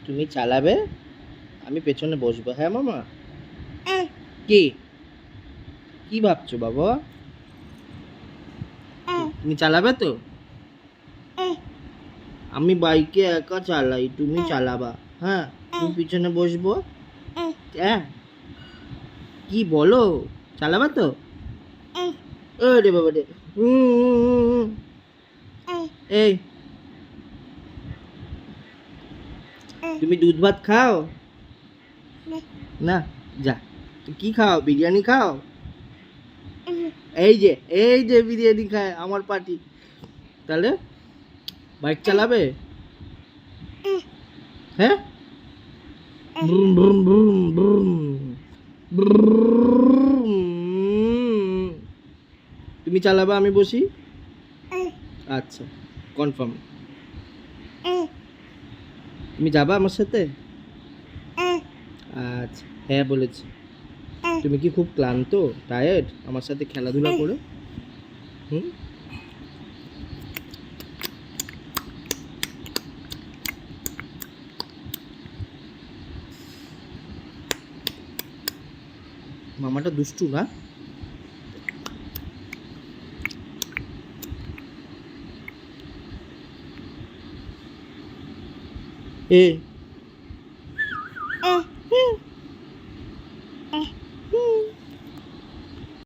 তুমি চালাবে, আমি পেছনে বসবো। হ্যাঁ মামা? কি কি ভাবছো বাবা? তুমি চালাবে তো? আমি বাইকে একা চালাই, তুমি চালাবা। হ্যাঁ, তুমি পিছনে বসবো। হ্যাঁ, কি বলো? চালাবা তো? ওরে বাবা রে। এই, তুমি দুধ ভাত খাও না? যা, তো কি খাও? বিরিয়ানি খাও? এই যে, এই যে বিরিয়ানি খায় আমার পার্টি। তাহলে বাইক চালাবে? হ্যাঁ, ব্রুম ব্রুম ব্রুম ব্রুম ব্রুম। তুমি চালাবা, আমি বসি? আচ্ছা, কনফার্ম। তুমি যাবা আমার সাথে? আচ্ছা, হ্যাঁ বলেছি। তুমি কি খুব ক্লান্ত, টায়ার্ড আমার সাথে খেলাধুলা করে? হুম। মামাটা দুষ্টু না? এ